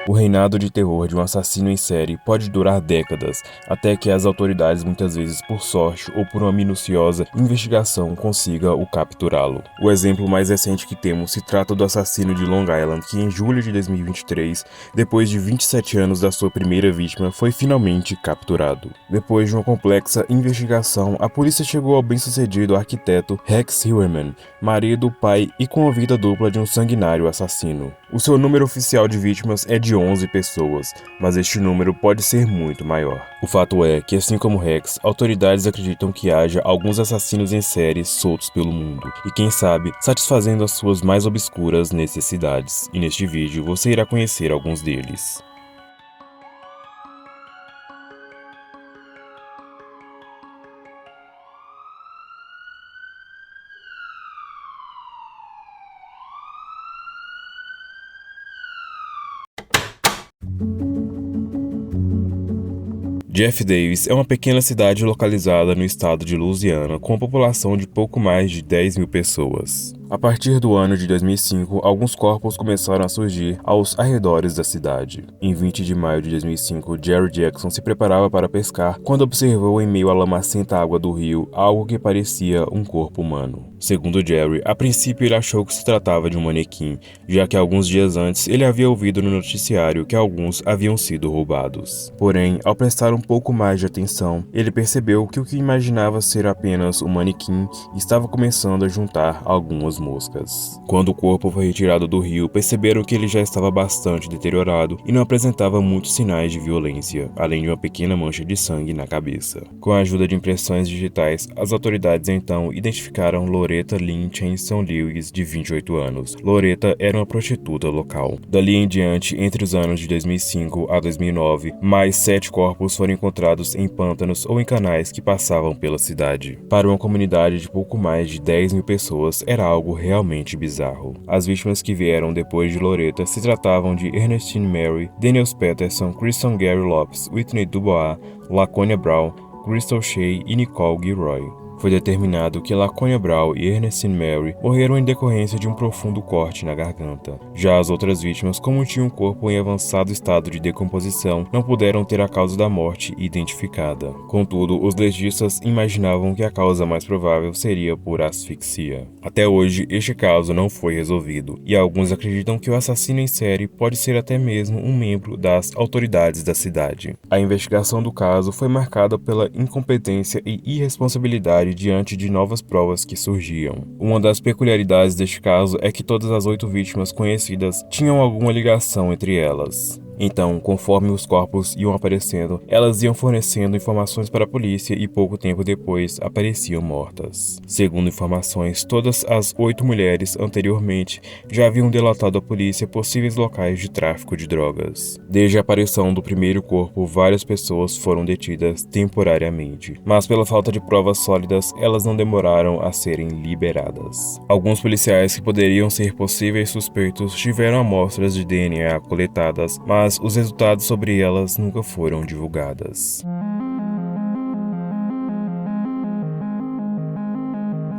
O reinado de terror de um assassino em série pode durar décadas, até que as autoridades, muitas vezes por sorte ou por uma minuciosa investigação, consiga o capturá-lo. O exemplo mais recente que temos se trata do assassino de Long Island, que em julho de 2023, depois de 27 anos da sua primeira vítima, foi finalmente capturado. Depois de uma complexa investigação, a polícia chegou ao bem-sucedido arquiteto Rex Heuermann, marido, pai e com a vida dupla de um sanguinário assassino. O seu número oficial de vítimas é de 11 pessoas, mas este número pode ser muito maior. O fato é que, assim como Rex, autoridades acreditam que haja alguns assassinos em série soltos pelo mundo, e quem sabe, satisfazendo as suas mais obscuras necessidades. E neste vídeo você irá conhecer alguns deles. Jeff Davis é uma pequena cidade localizada no estado de Louisiana, com uma população de pouco mais de 10 mil pessoas. A partir do ano de 2005, alguns corpos começaram a surgir aos arredores da cidade. Em 20 de maio de 2005, Jerry Jackson se preparava para pescar quando observou em meio à lamacenta água do rio algo que parecia um corpo humano. Segundo Jerry, a princípio ele achou que se tratava de um manequim, já que alguns dias antes ele havia ouvido no noticiário que alguns haviam sido roubados. Porém, ao prestar um pouco mais de atenção, ele percebeu que o que imaginava ser apenas um manequim estava começando a juntar algumas moscas. Quando o corpo foi retirado do rio, perceberam que ele já estava bastante deteriorado e não apresentava muitos sinais de violência, além de uma pequena mancha de sangue na cabeça. Com a ajuda de impressões digitais, as autoridades então identificaram Loretta Lynn Chainson Lewis, de 28 anos. Loretta era uma prostituta local. Dali em diante, entre os anos de 2005 a 2009, mais 7 corpos foram encontrados em pântanos ou em canais que passavam pela cidade. Para uma comunidade de pouco mais de 10 mil pessoas, era algo realmente bizarro. As vítimas que vieram depois de Loretta se tratavam de Ernestine Mary, Daniels Peterson, Kristen Gary Lopes, Whitney Dubois, Laconia Brown, Crystal Shea e Nicole Gilroy. Foi determinado que Laconia Brown e Ernestine Mary morreram em decorrência de um profundo corte na garganta. Já as outras vítimas, como tinham um corpo em avançado estado de decomposição, não puderam ter a causa da morte identificada. Contudo, os legistas imaginavam que a causa mais provável seria por asfixia. Até hoje, este caso não foi resolvido, e alguns acreditam que o assassino em série pode ser até mesmo um membro das autoridades da cidade. A investigação do caso foi marcada pela incompetência e irresponsabilidade diante de novas provas que surgiam. Uma das peculiaridades deste caso é que todas as 8 vítimas conhecidas tinham alguma ligação entre elas. Então, conforme os corpos iam aparecendo, elas iam fornecendo informações para a polícia e pouco tempo depois apareciam mortas. Segundo informações, todas as 8 mulheres anteriormente já haviam delatado à polícia possíveis locais de tráfico de drogas. Desde a aparição do primeiro corpo, várias pessoas foram detidas temporariamente, mas pela falta de provas sólidas, elas não demoraram a serem liberadas. Alguns policiais que poderiam ser possíveis suspeitos tiveram amostras de DNA coletadas, mas os resultados sobre elas nunca foram divulgadas.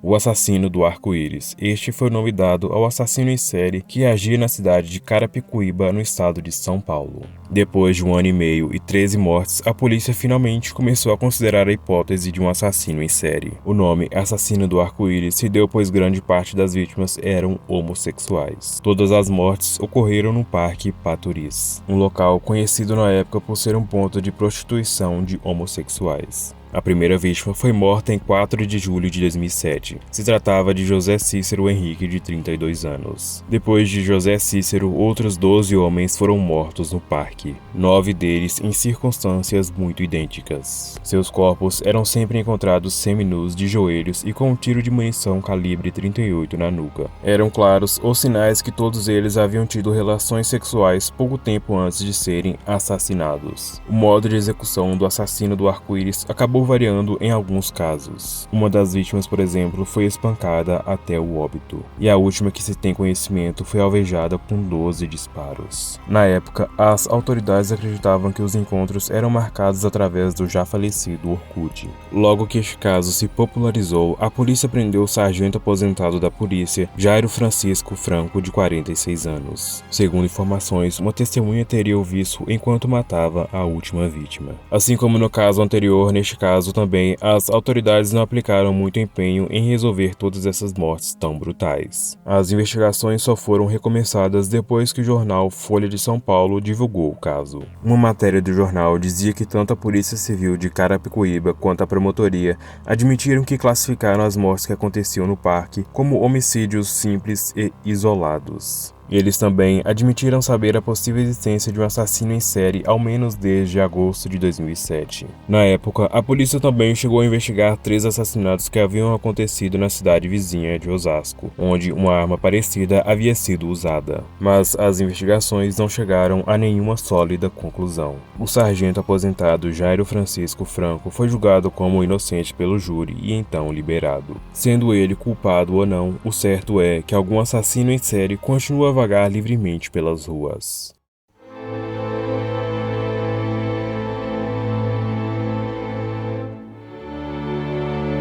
O assassino do arco-íris. Este foi o nome dado ao assassino em série que agia na cidade de Carapicuíba, no estado de São Paulo. Depois de 1 ano e meio e 13 mortes, a polícia finalmente começou a considerar a hipótese de um assassino em série. O nome assassino do arco-íris se deu pois grande parte das vítimas eram homossexuais. Todas as mortes ocorreram no Parque Paturis, um local conhecido na época por ser um ponto de prostituição de homossexuais. A primeira vítima foi morta em 4 de julho de 2007. Se tratava de José Cícero Henrique, de 32 anos. Depois de José Cícero, outros 12 homens foram mortos no parque, 9 deles em circunstâncias muito idênticas. Seus corpos eram sempre encontrados seminus, de joelhos e com um tiro de munição calibre 38 na nuca. Eram claros os sinais que todos eles haviam tido relações sexuais pouco tempo antes de serem assassinados. O modo de execução do assassino do arco-íris acabou variando em alguns casos. Uma das vítimas, por exemplo, foi espancada até o óbito, e a última que se tem conhecimento foi alvejada com 12 disparos. Na época, as autoridades autoridades acreditavam que os encontros eram marcados através do já falecido Orkut. Logo que este caso se popularizou, a polícia prendeu o sargento aposentado da polícia, Jairo Francisco Franco, de 46 anos. Segundo informações, uma testemunha teria o visto enquanto matava a última vítima. Assim como no caso anterior, neste caso também, as autoridades não aplicaram muito empenho em resolver todas essas mortes tão brutais. As investigações só foram recomeçadas depois que o jornal Folha de São Paulo divulgou o caso. Uma matéria do jornal dizia que tanto a Polícia Civil de Carapicuíba quanto a promotoria admitiram que classificaram as mortes que aconteciam no parque como homicídios simples e isolados. Eles também admitiram saber a possível existência de um assassino em série ao menos desde agosto de 2007. Na época, a polícia também chegou a investigar 3 assassinatos que haviam acontecido na cidade vizinha de Osasco, onde uma arma parecida havia sido usada. Mas as investigações não chegaram a nenhuma sólida conclusão. O sargento aposentado Jairo Francisco Franco foi julgado como inocente pelo júri e então liberado. Sendo ele culpado ou não, o certo é que algum assassino em série continua vagar livremente pelas ruas.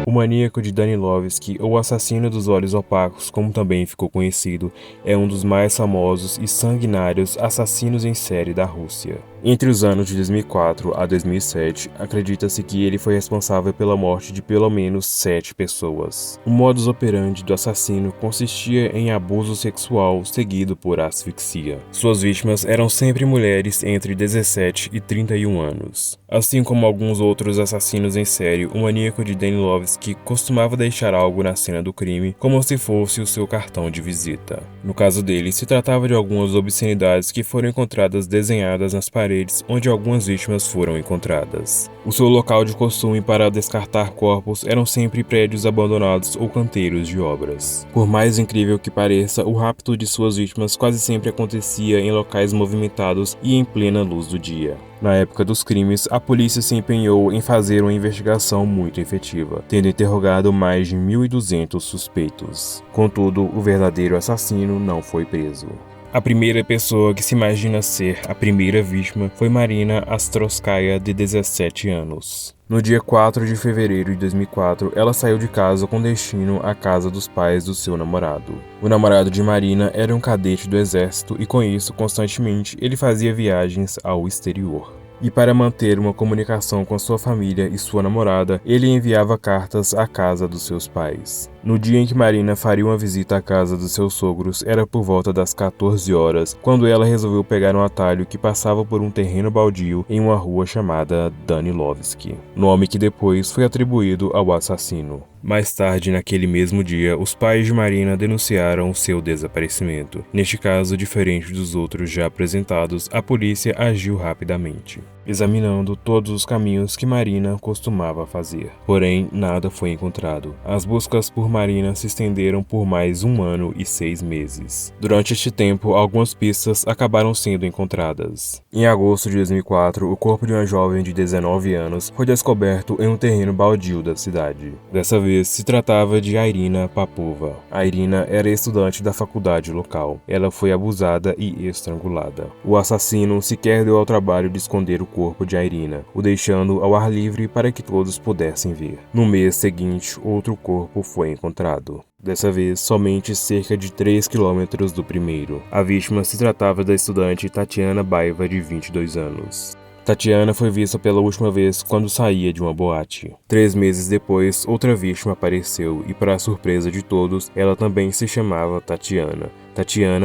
O maníaco de Danilovski, ou assassino dos olhos opacos, como também ficou conhecido, é um dos mais famosos e sanguinários assassinos em série da Rússia. Entre os anos de 2004 a 2007, acredita-se que ele foi responsável pela morte de pelo menos 7 pessoas. O modus operandi do assassino consistia em abuso sexual seguido por asfixia. Suas vítimas eram sempre mulheres entre 17 e 31 anos. Assim como alguns outros assassinos em série, o maníaco de Danilovski costumava deixar algo na cena do crime como se fosse o seu cartão de visita. No caso dele, se tratava de algumas obscenidades que foram encontradas desenhadas nas paredes onde algumas vítimas foram encontradas. O seu local de costume para descartar corpos eram sempre prédios abandonados ou canteiros de obras. Por mais incrível que pareça, o rapto de suas vítimas quase sempre acontecia em locais movimentados e em plena luz do dia. Na época dos crimes, a polícia se empenhou em fazer uma investigação muito efetiva, tendo interrogado mais de 1.200 suspeitos. Contudo, o verdadeiro assassino não foi preso. A primeira pessoa que se imagina ser a primeira vítima foi Marina Astrovskaya, de 17 anos. No dia 4 de fevereiro de 2004, ela saiu de casa com destino à casa dos pais do seu namorado. O namorado de Marina era um cadete do exército e, com isso, constantemente, ele fazia viagens ao exterior. E para manter uma comunicação com sua família e sua namorada, ele enviava cartas à casa dos seus pais. No dia em que Marina faria uma visita à casa dos seus sogros, era por volta das 14 horas, quando ela resolveu pegar um atalho que passava por um terreno baldio em uma rua chamada Danilovski, nome que depois foi atribuído ao assassino. Mais tarde, naquele mesmo dia, os pais de Marina denunciaram o seu desaparecimento. Neste caso, diferente dos outros já apresentados, a polícia agiu rapidamente, examinando todos os caminhos que Marina costumava fazer. Porém, nada foi encontrado. As buscas por Marina se estenderam por mais 1 ano e 6 meses. Durante este tempo, algumas pistas acabaram sendo encontradas. Em agosto de 2004, o corpo de uma jovem de 19 anos foi descoberto em um terreno baldio da cidade. Dessa vez, se tratava de Irina Papova. A Irina era estudante da faculdade local. Ela foi abusada e estrangulada. O assassino sequer deu ao trabalho de esconder o corpo de Irina, o deixando ao ar livre para que todos pudessem ver. No mês seguinte, outro corpo foi encontrado. Dessa vez, somente cerca de 3 quilômetros do primeiro. A vítima se tratava da estudante Tatiana Baiva, de 22 anos. Tatiana foi vista pela última vez quando saía de uma boate. 3 meses depois, outra vítima apareceu e, para a surpresa de todos, ela também se chamava Tatiana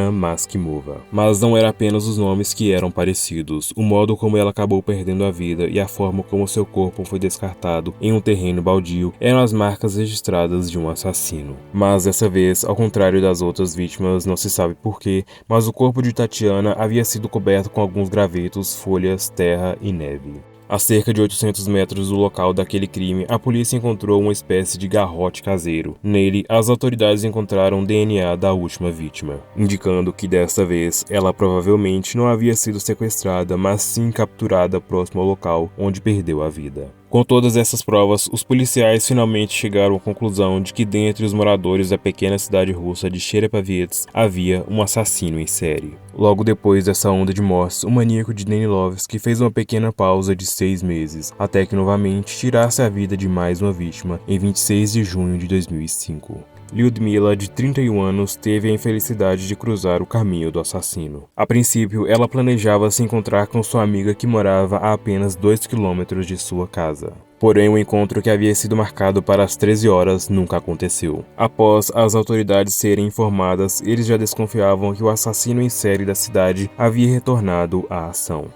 Maskimova. Mas não era apenas os nomes que eram parecidos, o modo como ela acabou perdendo a vida e a forma como seu corpo foi descartado em um terreno baldio eram as marcas registradas de um assassino. Mas dessa vez, ao contrário das outras vítimas, não se sabe porquê, mas o corpo de Tatiana havia sido coberto com alguns gravetos, folhas, terra e neve. A cerca de 800 metros do local daquele crime, a polícia encontrou uma espécie de garrote caseiro. Nele, as autoridades encontraram DNA da última vítima, indicando que desta vez ela provavelmente não havia sido sequestrada, mas sim capturada próximo ao local onde perdeu a vida. Com todas essas provas, os policiais finalmente chegaram à conclusão de que dentre os moradores da pequena cidade russa de Cherepovets havia um assassino em série. Logo depois dessa onda de mortes, o maníaco de Danilovski fez uma pequena pausa de 6 meses, até que novamente tirasse a vida de mais uma vítima em 26 de junho de 2005. Lyudmila, de 31 anos, teve a infelicidade de cruzar o caminho do assassino. A princípio, ela planejava se encontrar com sua amiga que morava a apenas 2 quilômetros de sua casa. Porém, o encontro que havia sido marcado para as 13 horas nunca aconteceu. Após as autoridades serem informadas, eles já desconfiavam que o assassino em série da cidade havia retornado à ação.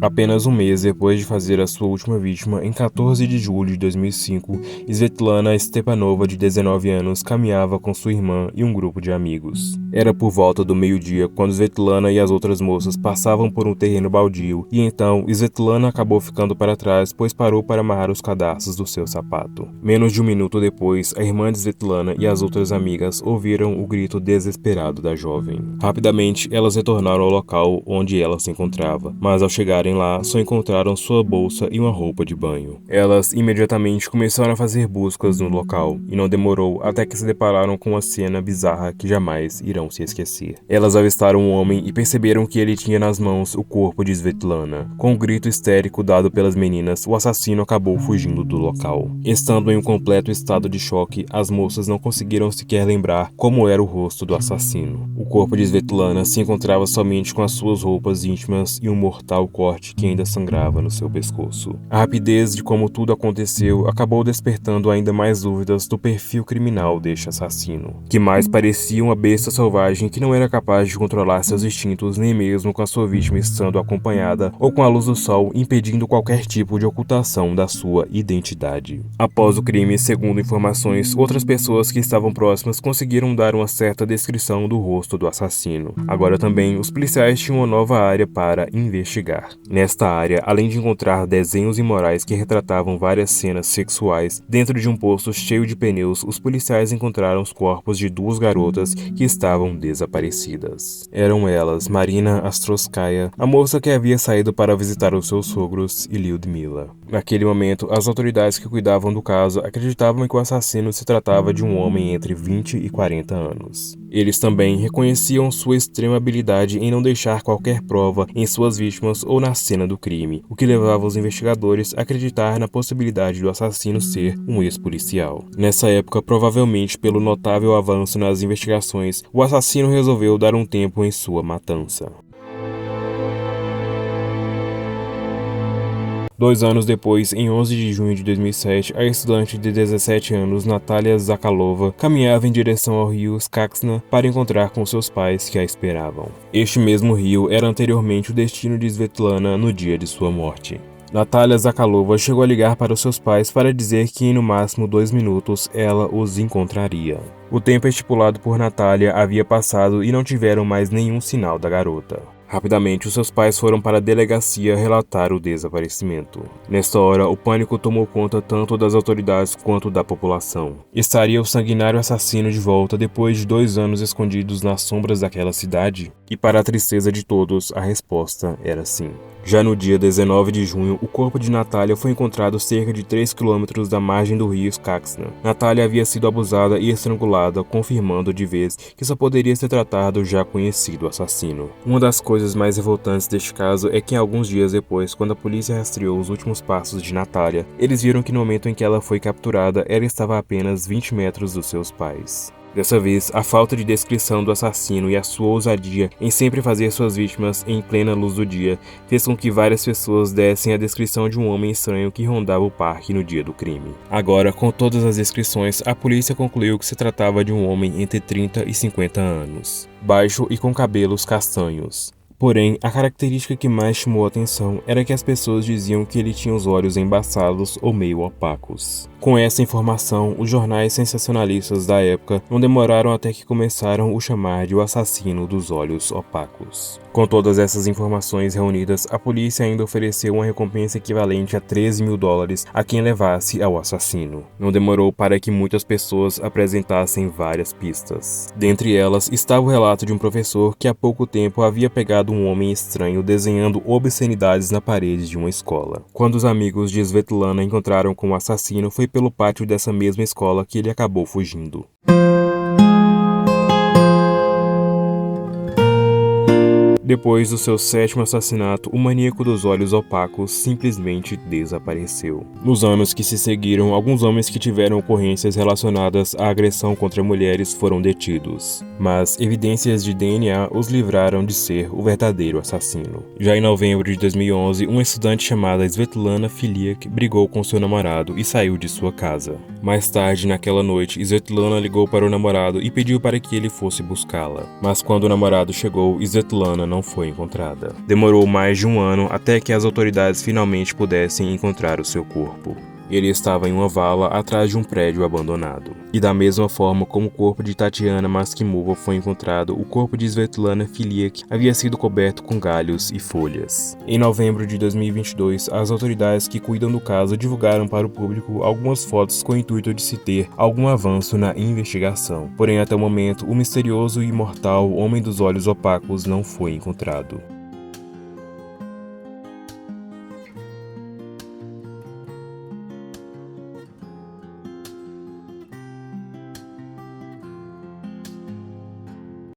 Apenas um mês depois de fazer a sua última vítima, em 14 de julho de 2005, Svetlana Stepanova, de 19 anos, caminhava com sua irmã e um grupo de amigos. Era por volta do meio-dia quando Svetlana e as outras moças passavam por um terreno baldio e então Svetlana acabou ficando para trás, pois parou para amarrar os cadarços do seu sapato. Menos de um minuto depois, a irmã de Svetlana e as outras amigas ouviram o grito desesperado da jovem. Rapidamente, elas retornaram ao local onde ela se encontrava, mas ao chegarem lá, só encontraram sua bolsa e uma roupa de banho. Elas imediatamente começaram a fazer buscas no local, e não demorou até que se depararam com uma cena bizarra que jamais irão se esquecer. Elas avistaram um homem e perceberam que ele tinha nas mãos o corpo de Svetlana. Com um grito histérico dado pelas meninas, o assassino acabou fugindo do local. Estando em um completo estado de choque, as moças não conseguiram sequer lembrar como era o rosto do assassino. O corpo de Svetlana se encontrava somente com as suas roupas íntimas e um mortal corte que ainda sangrava no seu pescoço. A rapidez de como tudo aconteceu acabou despertando ainda mais dúvidas do perfil criminal deste assassino, que mais parecia uma besta selvagem que não era capaz de controlar seus instintos nem mesmo com a sua vítima estando acompanhada ou com a luz do sol impedindo qualquer tipo de ocultação da sua identidade. Após o crime, segundo informações, outras pessoas que estavam próximas conseguiram dar uma certa descrição do rosto do assassino. Agora também, os policiais tinham uma nova área para investigar. Nesta área, além de encontrar desenhos imorais que retratavam várias cenas sexuais, dentro de um poço cheio de pneus, os policiais encontraram os corpos de duas garotas que estavam desaparecidas. Eram elas Marina Astroskaya, a moça que havia saído para visitar os seus sogros, e Lyudmila. Naquele momento, as autoridades que cuidavam do caso acreditavam que o assassino se tratava de um homem entre 20 e 40 anos. Eles também reconheciam sua extrema habilidade em não deixar qualquer prova em suas vítimas ou na cena do crime, o que levava os investigadores a acreditar na possibilidade do assassino ser um ex-policial. Nessa época, provavelmente pelo notável avanço nas investigações, o assassino resolveu dar um tempo em sua matança. 2 anos depois, em 11 de junho de 2007, a estudante de 17 anos, Natalia Zakalova, caminhava em direção ao rio Skaksna para encontrar com seus pais que a esperavam. Este mesmo rio era anteriormente o destino de Svetlana no dia de sua morte. Natalia Zakalova chegou a ligar para os seus pais para dizer que em no máximo 2 minutos ela os encontraria. O tempo estipulado por Natalia havia passado e não tiveram mais nenhum sinal da garota. Rapidamente, os seus pais foram para a delegacia relatar o desaparecimento. Nesta hora, o pânico tomou conta tanto das autoridades quanto da população. Estaria o sanguinário assassino de volta depois de 2 anos escondidos nas sombras daquela cidade? E para a tristeza de todos, a resposta era sim. Já no dia 19 de junho, o corpo de Natalia foi encontrado cerca de 3 quilômetros da margem do rio Skaksna. Natalia havia sido abusada e estrangulada, confirmando de vez que só poderia se tratar do já conhecido assassino. Uma das coisas mais revoltantes deste caso é que alguns dias depois, quando a polícia rastreou os últimos passos de Natalia, eles viram que no momento em que ela foi capturada, ela estava a apenas 20 metros dos seus pais. Dessa vez, a falta de descrição do assassino e a sua ousadia em sempre fazer suas vítimas em plena luz do dia fez com que várias pessoas dessem a descrição de um homem estranho que rondava o parque no dia do crime. Agora, com todas as descrições, a polícia concluiu que se tratava de um homem entre 30 e 50 anos, baixo e com cabelos castanhos. Porém, a característica que mais chamou a atenção era que as pessoas diziam que ele tinha os olhos embaçados ou meio opacos. Com essa informação, os jornais sensacionalistas da época não demoraram até que começaram a chamar de o assassino dos olhos opacos. Com todas essas informações reunidas, a polícia ainda ofereceu uma recompensa equivalente a $13.000 a quem levasse ao assassino. Não demorou para que muitas pessoas apresentassem várias pistas. Dentre elas estava o relato de um professor que há pouco tempo havia pegado um homem estranho desenhando obscenidades na parede de uma escola. Quando os amigos de Svetlana encontraram com o assassino, foi pelo pátio dessa mesma escola que ele acabou fugindo. Depois do seu 7º assassinato, o maníaco dos olhos opacos simplesmente desapareceu. Nos anos que se seguiram, alguns homens que tiveram ocorrências relacionadas à agressão contra mulheres foram detidos, mas evidências de DNA os livraram de ser o verdadeiro assassino. Já em novembro de 2011, uma estudante chamada Svetlana Filiak brigou com seu namorado e saiu de sua casa. Mais tarde, naquela noite, Svetlana ligou para o namorado e pediu para que ele fosse buscá-la. Mas quando o namorado chegou, Svetlana não foi encontrada. Demorou mais de um ano até que as autoridades finalmente pudessem encontrar o seu corpo. Ele estava em uma vala atrás de um prédio abandonado. E da mesma forma como o corpo de Tatiana Maskimova foi encontrado, o corpo de Svetlana Filiak havia sido coberto com galhos e folhas. Em novembro de 2022, as autoridades que cuidam do caso divulgaram para o público algumas fotos com o intuito de se ter algum avanço na investigação. Porém, até o momento, o misterioso e imortal Homem dos Olhos Opacos não foi encontrado.